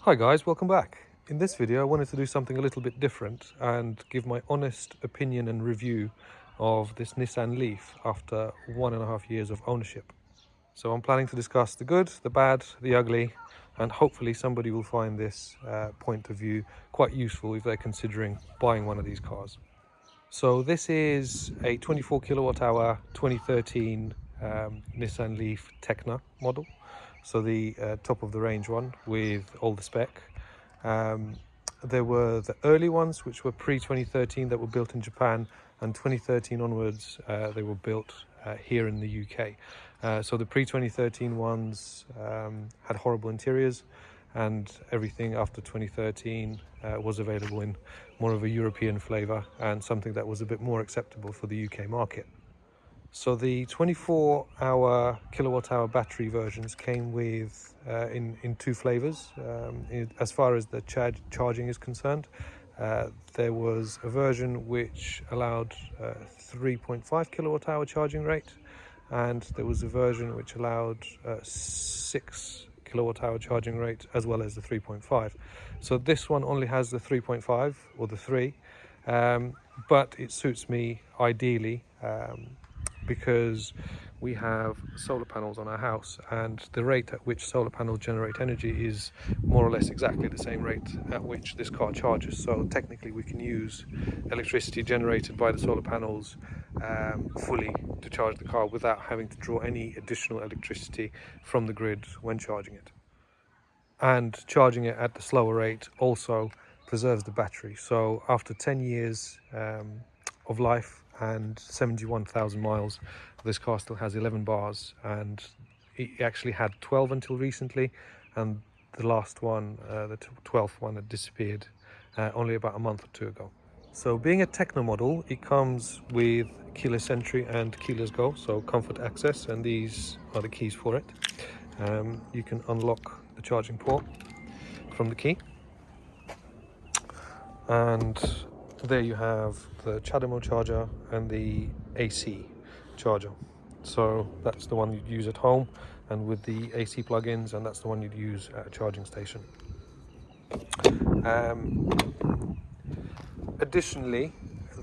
Hi guys, welcome back. In this video I wanted to do something a little bit different and give my honest opinion and review of this Nissan Leaf after 1.5 years of ownership. So I'm planning to discuss the good, the bad, the ugly, and hopefully somebody will find this point of view quite useful if they're considering buying one of these cars. So this is a 24 kilowatt hour 2013 Nissan Leaf Tekna model. So the top of the range one with all the spec. There were the early ones which were pre-2013 that were built in Japan, and 2013 onwards they were built here in the UK. So the pre-2013 ones had horrible interiors, and everything after 2013 was available in more of a European flavour and something that was a bit more acceptable for the UK market. So the 24-hour kilowatt-hour battery versions came with in two flavors. As far as the charging is concerned, there was a version which allowed 3.5 kilowatt-hour charging rate, and there was a version which allowed 6 kilowatt-hour charging rate as well as the 3.5. So this one only has the 3.5 or the 3, but it suits me ideally. Because we have solar panels on our house, and the rate at which solar panels generate energy is more or less exactly the same rate at which this car charges. So technically we can use electricity generated by the solar panels fully to charge the car without having to draw any additional electricity from the grid when charging it. And charging it at the slower rate also preserves the battery. So after 10 years of life and 71,000 miles, this car still has 11 bars, and it actually had 12 until recently, and the last one, the 12th one, had disappeared only about a month or two ago. So being a Techno model, it comes with keyless entry and keyless go, so comfort access, and these are the keys for it. You can unlock the charging port from the key, and there you have the CHAdeMO charger and the AC charger. So that's the one you'd use at home and with the AC plugins, and that's the one you'd use at a charging station. Additionally,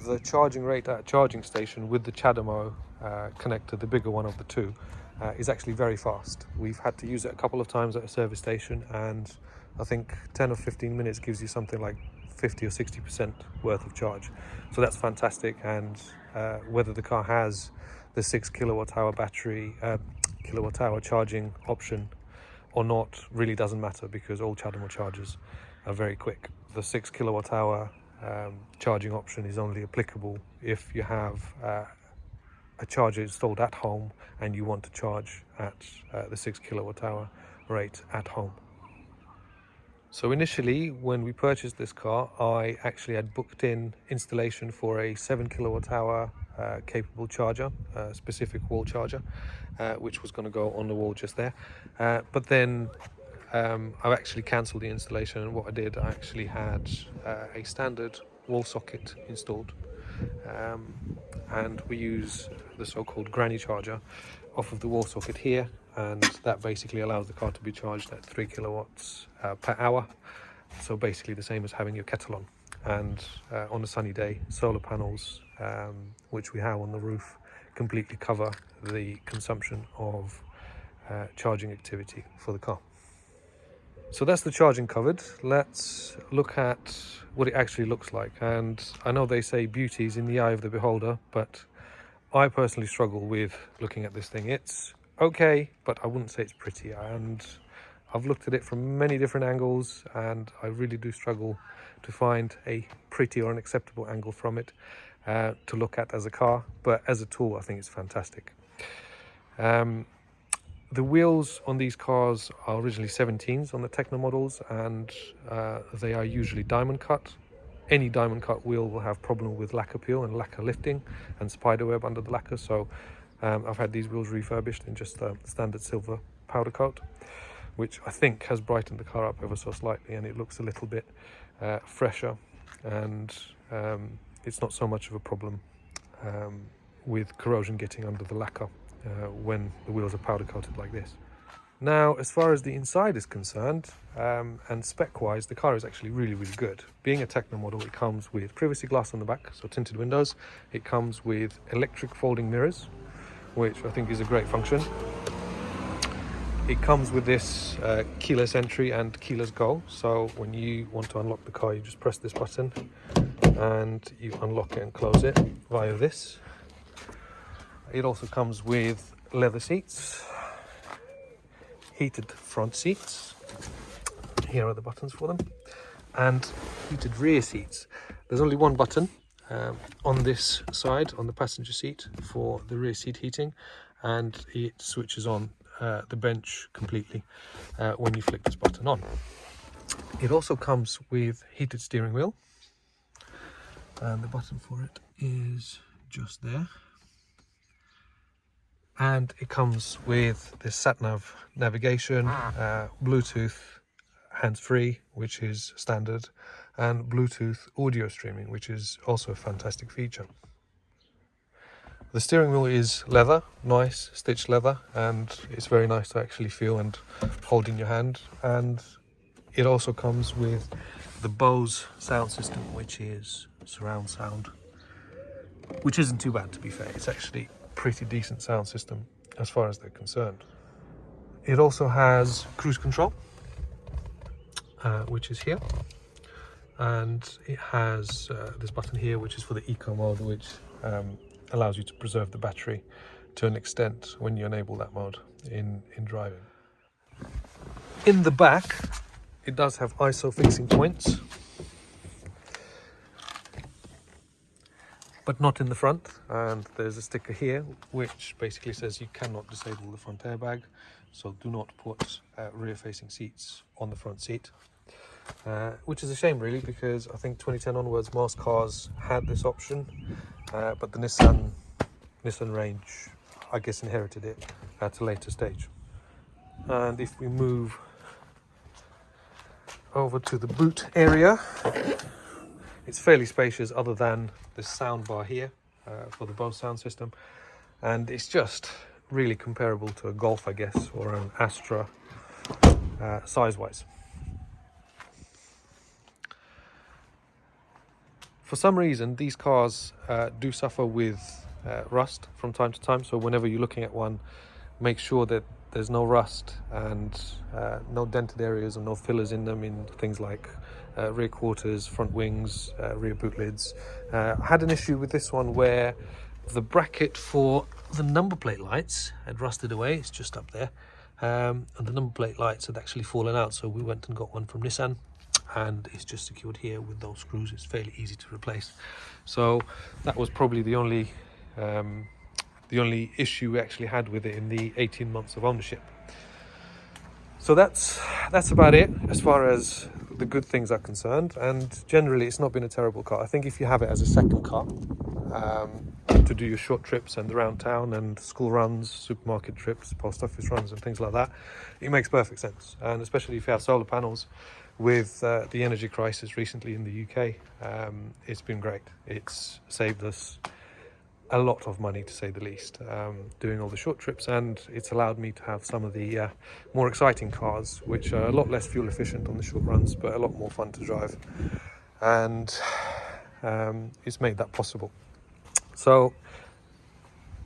the charging rate at a charging station with the CHAdeMO connector, the bigger one of the two, is actually very fast. We've had to use it a couple of times at a service station, and I think 10 or 15 minutes gives you something like 50 or 60% worth of charge. So that's fantastic, and whether the car has the 6 kilowatt hour battery, kilowatt hour charging option or not really doesn't matter, because all CHAdeMO chargers are very quick. The 6 kilowatt hour charging option is only applicable if you have a charger installed at home and you want to charge at the 6 kilowatt hour rate at home. So initially, when we purchased this car, I actually had booked in installation for a 7 kilowatt hour capable charger, specific wall charger, which was going to go on the wall just there. But then I've actually cancelled the installation, and what I did, I actually had a standard wall socket installed, and we use the so-called granny charger off of the wall socket here, and that basically allows the car to be charged at 3 kilowatts per hour. So basically the same as having your kettle on. And on a sunny day, solar panels, which we have on the roof, completely cover the consumption of charging activity for the car. So that's the charging covered. Let's look at what it actually looks like. And I know they say beauty is in the eye of the beholder, but I personally struggle with looking at this thing. It's okay, but I wouldn't say it's pretty. And I've looked at it from many different angles, and I really do struggle to find a pretty or an acceptable angle from it to look at as a car. But as a tool, I think it's fantastic. The wheels on these cars are originally 17s on the Techno models, and they are usually diamond cut. Any diamond cut wheel will have problem with lacquer peel and lacquer lifting and spiderweb under the lacquer. So I've had these wheels refurbished in just a standard silver powder coat, which I think has brightened the car up ever so slightly, and it looks a little bit fresher, and it's not so much of a problem with corrosion getting under the lacquer when the wheels are powder coated like this. Now, as far as the inside is concerned, and spec-wise, the car is actually really, really good. Being a Tekna model, it comes with privacy glass on the back, so tinted windows. It comes with electric folding mirrors, which I think is a great function. It comes with this keyless entry and keyless go, so when you want to unlock the car, you just press this button and you unlock it and close it via this. It also comes with leather seats, heated front seats, here are the buttons for them, and heated rear seats. There's only one button on this side, on the passenger seat, for the rear seat heating, and it switches on the bench completely when you flick this button on. It also comes with heated steering wheel, and the button for it is just there. And it comes with this sat-nav navigation, Bluetooth hands-free, which is standard, and Bluetooth audio streaming, which is also a fantastic feature. The steering wheel is leather, nice stitched leather, and it's very nice to actually feel and hold in your hand. And it also comes with the Bose sound system, which is surround sound, which isn't too bad, to be fair. It's actually pretty decent sound system as far as they're concerned. It also has cruise control, which is here, and it has this button here, which is for the eco mode, which allows you to preserve the battery to an extent when you enable that mode in driving. In the back, it does have ISO fixing points, but not in the front, and there's a sticker here which basically says you cannot disable the front airbag, so do not put rear facing seats on the front seat, which is a shame really, because I think 2010 onwards most cars had this option, but the Nissan range, I guess, inherited it at a later stage. And if we move over to the boot area, it's fairly spacious other than the sound bar here for the Bose sound system, and it's just really comparable to a Golf, I guess, or an Astra size-wise. For some reason, these cars do suffer with rust from time to time, so whenever you're looking at one, make sure that there's no rust and no dented areas or no fillers in them, in things like rear quarters, front wings, rear boot lids. I had an issue with this one where the bracket for the number plate lights had rusted away. It's just up there, and the number plate lights had actually fallen out, so we went and got one from Nissan, and it's just secured here with those screws. It's fairly easy to replace. So that was probably the only issue we actually had with it in the 18 months of ownership. So that's about it as far as the good things are concerned, and generally it's not been a terrible car. I think if you have it as a second car to do your short trips and around town and school runs, supermarket trips, post office runs and things like that, it makes perfect sense. And especially if you have solar panels, with the energy crisis recently in the UK, it's been great. It's saved us a lot of money, to say the least, doing all the short trips, and it's allowed me to have some of the more exciting cars, which are a lot less fuel efficient on the short runs but a lot more fun to drive, and it's made that possible. So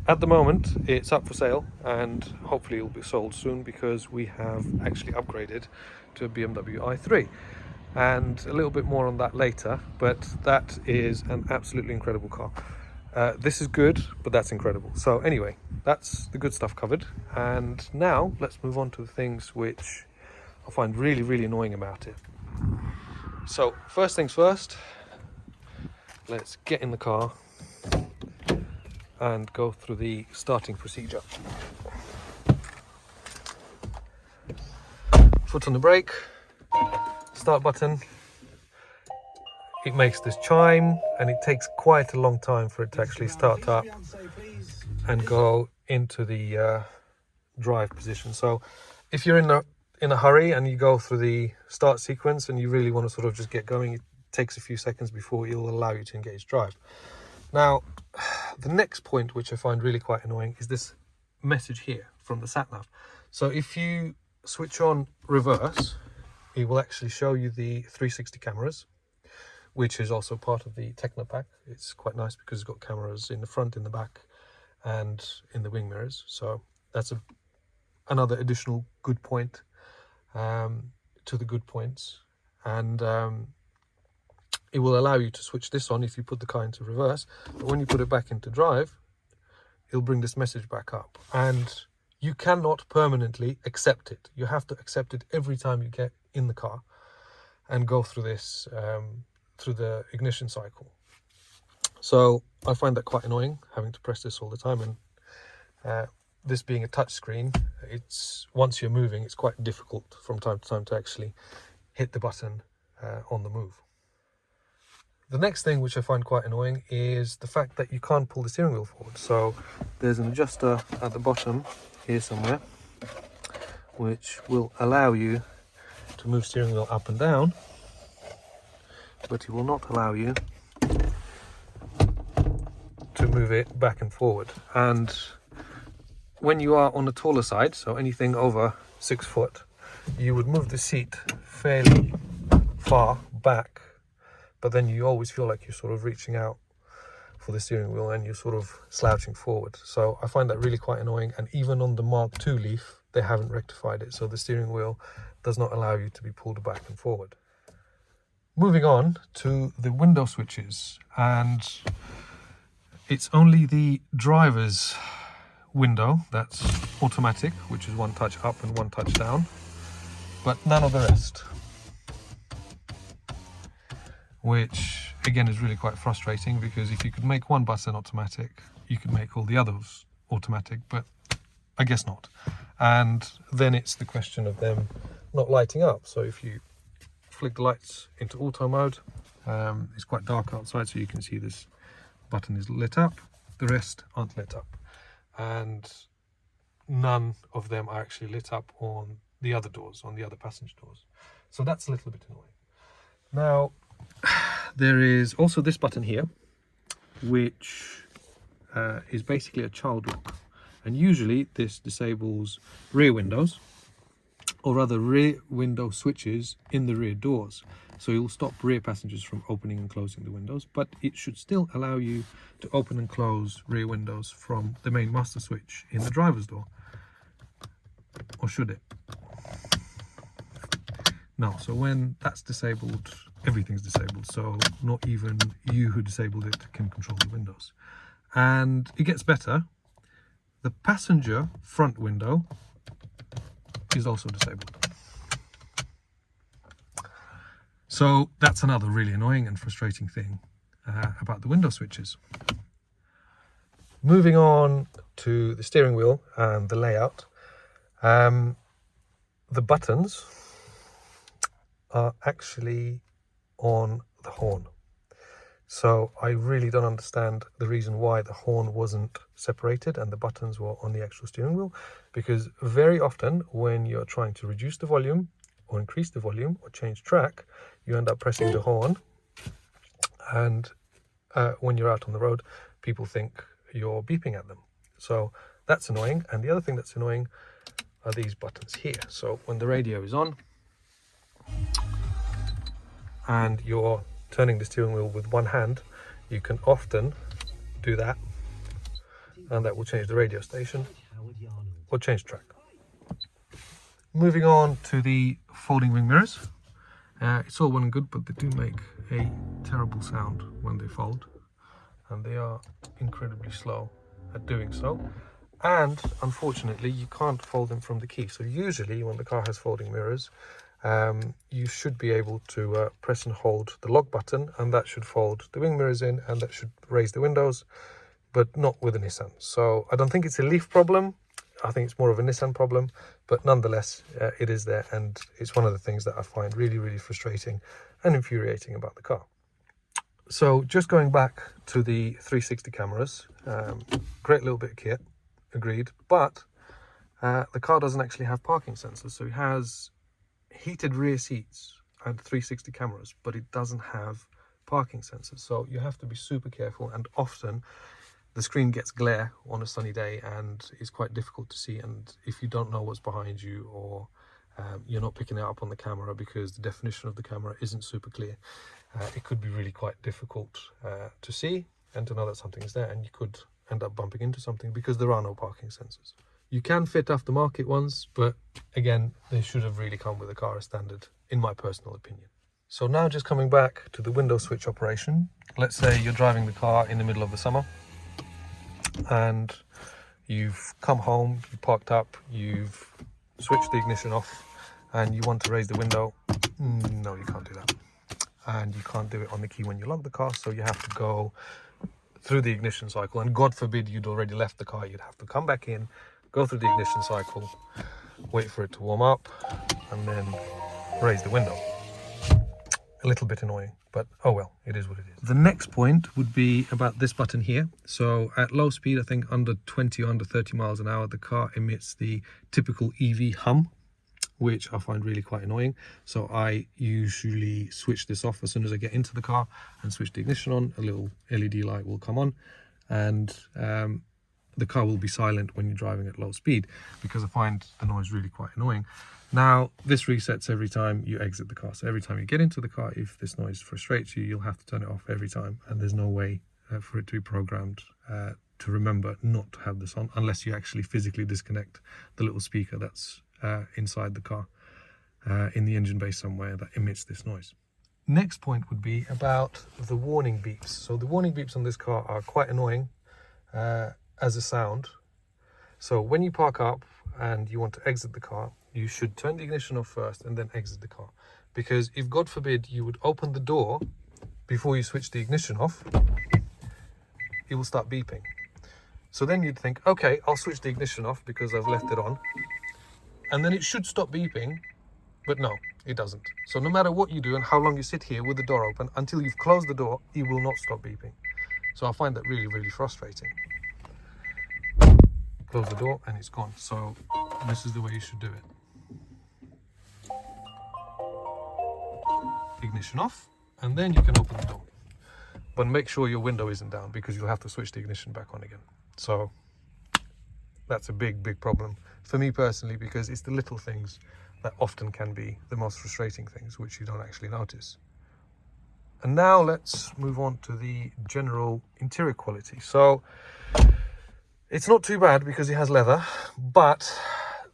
at the moment it's up for sale, and hopefully it'll be sold soon, because we have actually upgraded to a BMW i3, and a little bit more on that later, but that is an absolutely incredible car. This is good, but that's incredible. So anyway, that's the good stuff covered, and now let's move on to the things which I find really, really annoying about it. So first things first, let's get in the car and go through the starting procedure. Foot on the brake, start button. It makes this chime, and it takes quite a long time for it to actually start up and go into the drive position. So if you're in a hurry and you go through the start sequence and you really want to sort of just get going, it takes a few seconds before it'll allow you to engage drive. Now, the next point, which I find really quite annoying, is this message here from the sat nav. So if you switch on reverse, it will actually show you the 360 cameras, which is also part of the Tekna pack. It's quite nice because it's got cameras in the front, in the back, and in the wing mirrors. So that's another additional good point to the good points. And it will allow you to switch this on if you put the car into reverse, but when you put it back into drive, it'll bring this message back up. And you cannot permanently accept it. You have to accept it every time you get in the car and go through this, through the ignition cycle. So I find that quite annoying, having to press this all the time. And this being a touch screen, it's once you're moving, it's quite difficult from time to time to actually hit the button on the move. The next thing which I find quite annoying is the fact that you can't pull the steering wheel forward. So there's an adjuster at the bottom here somewhere, which will allow you to move steering wheel up and down, but it will not allow you to move it back and forward. And when you are on the taller side, so anything over 6 foot, you would move the seat fairly far back, but then you always feel like you're sort of reaching out for the steering wheel and you're sort of slouching forward. So I find that really quite annoying. And even on the Mark II Leaf, they haven't rectified it. So the steering wheel does not allow you to be pulled back and forward. Moving on to the window switches, and it's only the driver's window that's automatic, which is one touch up and one touch down, but none of the rest, which again is really quite frustrating, because if you could make one button automatic, you could make all the others automatic, but I guess not. And then it's the question of them not lighting up. So if you flick the lights into auto mode, it's quite dark outside, so you can see this button is lit up, the rest aren't lit up, and none of them are actually lit up on the other doors, on the other passenger doors. So that's a little bit annoying. Now, there is also this button here, which is basically a child lock, and usually this disables rear windows, or rather rear window switches in the rear doors. So you'll stop rear passengers from opening and closing the windows, but it should still allow you to open and close rear windows from the main master switch in the driver's door. Or should it? No, so when that's disabled, everything's disabled. So not even you who disabled it can control the windows. And it gets better. The passenger front window is also disabled. So that's another really annoying and frustrating thing about the window switches. Moving on to the steering wheel and the layout, the buttons are actually on the horn. So I really don't understand the reason why the horn wasn't separated and the buttons were on the actual steering wheel, because very often when you're trying to reduce the volume or increase the volume or change track, you end up pressing the horn, and when you're out on the road, people think you're beeping at them. So that's annoying. And the other thing that's annoying are these buttons here. So when the radio is on and you're turning the steering wheel with one hand, you can often do that, and that will change the radio station or change track. Moving on to the folding wing mirrors. It's all well and good, but they do make a terrible sound when they fold, and they are incredibly slow at doing so. And unfortunately, you can't fold them from the key. So usually when the car has folding mirrors, you should be able to press and hold the lock button, and that should fold the wing mirrors in, and that should raise the windows, but not with a Nissan. So I don't think it's a Leaf problem. I think it's more of a Nissan problem, but nonetheless, it is there, and it's one of the things that I find really, really frustrating and infuriating about the car. So just going back to the 360 cameras, great little bit of kit, agreed, but the car doesn't actually have parking sensors. So it has heated rear seats and 360 cameras, but it doesn't have parking sensors. So you have to be super careful, and often the screen gets glare on a sunny day and it's quite difficult to see. And if you don't know what's behind you, or you're not picking it up on the camera because the definition of the camera isn't super clear. It could be really quite difficult to see and to know that something is there, and you could end up bumping into something because there are no parking sensors. You can fit aftermarket ones, but again, they should have really come with the car as standard, in my personal opinion. So now just coming back to the window switch operation. Let's say you're driving the car in the middle of the summer and you've come home, you parked up, you've switched the ignition off and you want to raise the window. No, you can't do that. And you can't do it on the key when you lock the car, so you have to go through the ignition cycle, and God forbid you'd already left the car, you'd have to come back in, go through the ignition cycle, wait for it to warm up, and then raise the window. A little bit annoying, but oh well, it is what it is. The next point would be about this button here. So at low speed, I think under 20 or under 30 miles an hour, the car emits the typical EV hum, which I find really quite annoying. So I usually switch this off as soon as I get into the car and switch the ignition on. A little LED light will come on, and the car will be silent when you're driving at low speed, because I find the noise really quite annoying. Now, this resets every time you exit the car. So every time you get into the car, if this noise frustrates you, you'll have to turn it off every time. And there's no way for it to be programmed to remember not to have this on, unless you actually physically disconnect the little speaker that's inside the car in the engine bay somewhere that emits this noise. Next point would be about the warning beeps. So the warning beeps on this car are quite annoying as a sound. So when you park up and you want to exit the car, you should turn the ignition off first and then exit the car, because if God forbid you would open the door before you switch the ignition off, it will start beeping. So then you'd think, okay, I'll switch the ignition off because I've left it on, and then it should stop beeping, but no, it doesn't. So no matter what you do and how long you sit here with the door open, until you've closed the door, it will not stop beeping. So I find that really, really frustrating. Close the door and it's gone. So this is the way you should do it. Ignition off, and then you can open the door. But make sure your window isn't down, because you'll have to switch the ignition back on again. So that's a big, big problem for me personally, because it's the little things that often can be the most frustrating things, which you don't actually notice. And now let's move on to the general interior quality. So it's not too bad because it has leather, but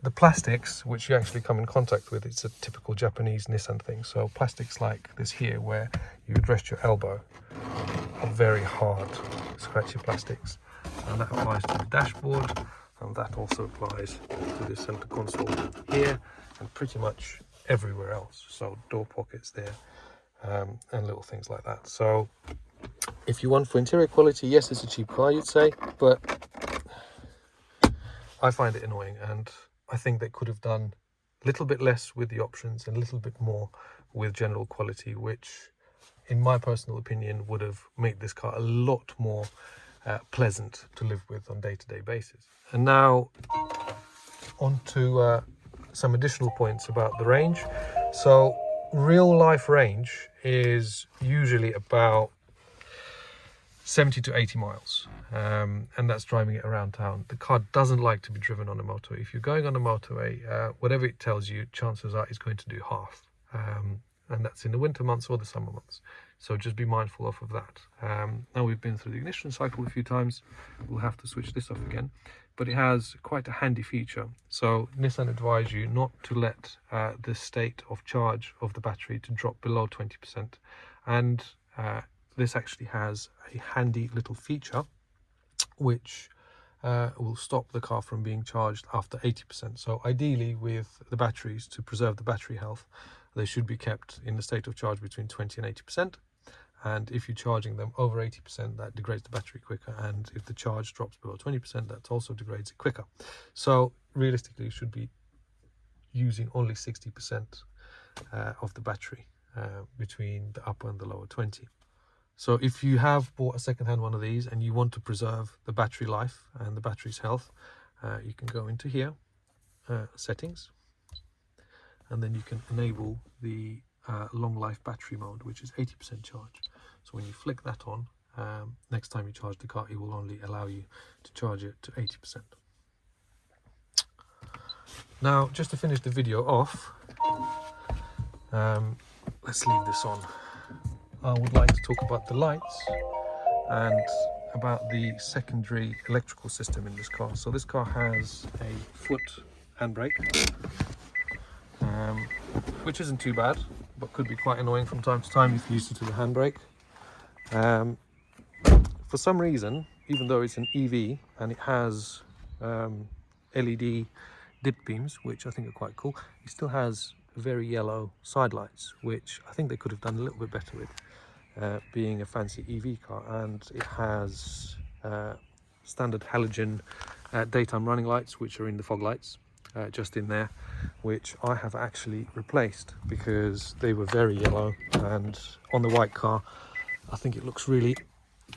the plastics which you actually come in contact with, it's a typical Japanese Nissan thing. So plastics like this here, where you would rest your elbow, are very hard, scratchy plastics. And that applies to the dashboard, and that also applies to the center console here, and pretty much everywhere else. So door pockets there, and little things like that. So if you want for interior quality, yes, it's a cheap car, you'd say, but I find it annoying, and I think they could have done a little bit less with the options and a little bit more with general quality, which in my personal opinion would have made this car a lot more pleasant to live with on day-to-day basis. And now on to some additional points about the range. So real life range is usually about 70 to 80 miles, and that's driving it around town. The car doesn't like to be driven on a motorway. If you're going on a motorway, whatever it tells you, chances are it's going to do half, and that's in the winter months or the summer months. So just be mindful of that. Now we've been through the ignition cycle a few times, we'll have to switch this off again, but it has quite a handy feature. So Nissan advise you not to let the state of charge of the battery to drop below 20%, and this actually has a handy little feature which will stop the car from being charged after 80%. So ideally with the batteries, to preserve the battery health, they should be kept in the state of charge between 20 and 80%. And if you're charging them over 80%, that degrades the battery quicker. And if the charge drops below 20%, that also degrades it quicker. So realistically, you should be using only 60% of the battery between the upper and the lower 20. So if you have bought a second-hand one of these and you want to preserve the battery life and the battery's health, you can go into here, settings, and then you can enable the long life battery mode, which is 80% charge. So when you flick that on, next time you charge the car, it will only allow you to charge it to 80%. Now, just to finish the video off, let's leave this on. I would like to talk about the lights and about the secondary electrical system in this car. So this car has a foot handbrake, which isn't too bad, but could be quite annoying from time to time if you're used to the handbrake. For some reason, even though it's an EV and it has LED dip beams, which I think are quite cool, it still has very yellow side lights, which I think they could have done a little bit better with, being a fancy EV car. And it has standard halogen daytime running lights, which are in the fog lights, just in there, which I have actually replaced because they were very yellow, and on the white car I think it looks really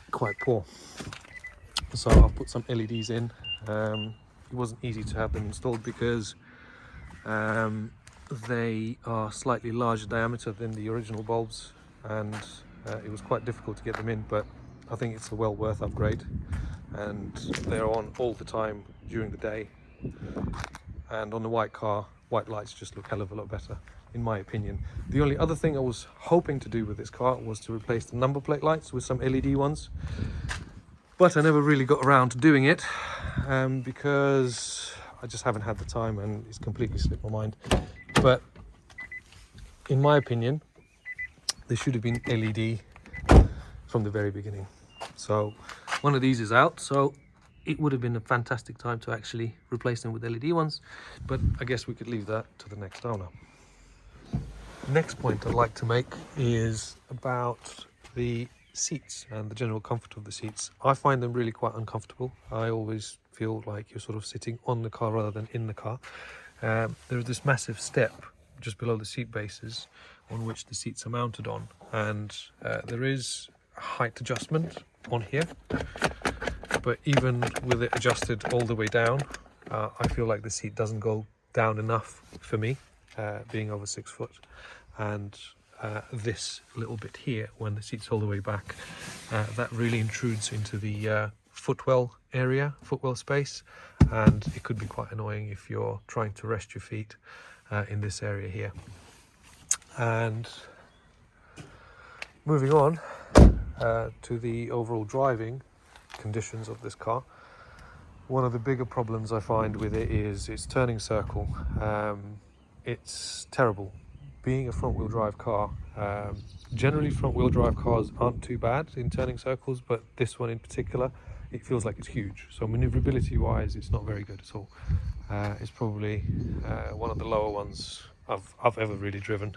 quite poor. So I've put some LEDs in. It wasn't easy to have them installed because they are slightly larger diameter than the original bulbs, and it was quite difficult to get them in, but I think it's a well worth upgrade, and they're on all the time during the day. And on the white car, white lights just look a hell of a lot better, in my opinion. The only other thing I was hoping to do with this car was to replace the number plate lights with some LED ones, but I never really got around to doing it because I just haven't had the time, and it's completely slipped my mind. But in my opinion, they should have been LED from the very beginning. So one of these is out, so it would have been a fantastic time to actually replace them with LED ones, but I guess we could leave that to the next owner. Next point I'd like to make is about the seats and the general comfort of the seats. I find them really quite uncomfortable. I always feel like you're sort of sitting on the car rather than in the car. There's this massive step just below the seat bases on which the seats are mounted on, and there is a height adjustment on here, but even with it adjusted all the way down, I feel like the seat doesn't go down enough for me, being over 6 foot. And this little bit here, when the seat's all the way back, that really intrudes into the footwell area, footwell space, and it could be quite annoying if you're trying to rest your feet in this area here. And moving on to the overall driving conditions of this car, one of the bigger problems I find with it is its turning circle. It's terrible. Being a front-wheel drive car, generally front-wheel drive cars aren't too bad in turning circles, but this one in particular, it feels like it's huge. So maneuverability-wise, it's not very good at all. It's probably one of the lower ones I've ever really driven,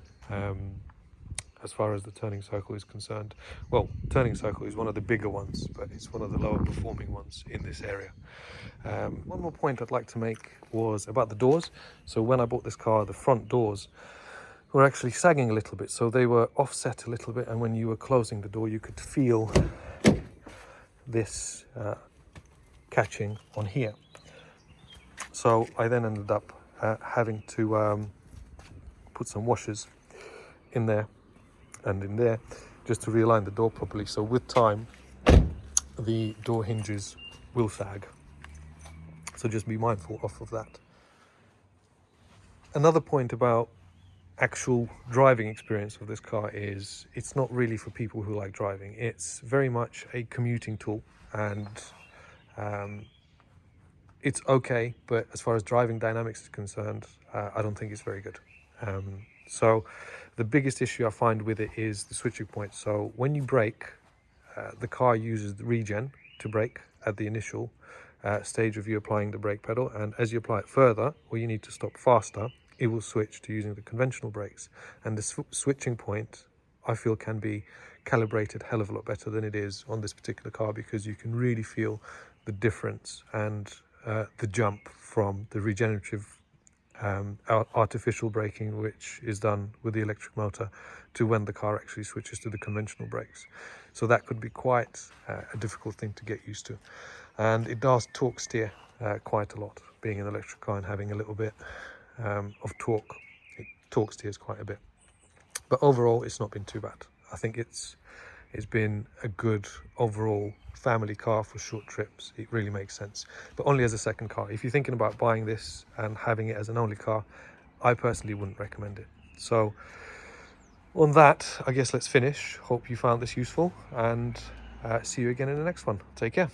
as far as the turning circle is concerned. Well, turning circle is one of the bigger ones, but it's one of the lower performing ones in this area. One more point I'd like to make was about the doors. So when I bought this car, the front doors were actually sagging a little bit, so they were offset a little bit, and when you were closing the door you could feel this catching on here. So I then ended up having to put some washers in there and in there just to realign the door properly. So with time the door hinges will sag, so just be mindful of that. Another point about actual driving experience of this car is it's not really for people who like driving. It's very much a commuting tool, and it's okay, but as far as driving dynamics is concerned, I don't think it's very good. So the biggest issue I find with it is the switching point. So when you brake, the car uses the regen to brake at the initial stage of you applying the brake pedal, and as you apply it further, or you need to stop faster, it will switch to using the conventional brakes. And the switching point, I feel, can be calibrated a hell of a lot better than it is on this particular car, because you can really feel the difference and the jump from the regenerative artificial braking, which is done with the electric motor, to when the car actually switches to the conventional brakes. So that could be quite a difficult thing to get used to, and it does torque steer quite a lot. Being an electric car and having a little bit of torque, it torque steers quite a bit, but overall it's not been too bad. I think it's It's been a good overall family car for short trips. It really makes sense, but only as a second car. If you're thinking about buying this and having it as an only car, I personally wouldn't recommend it. So on that, I guess let's finish. Hope you found this useful, and see you again in the next one. Take care.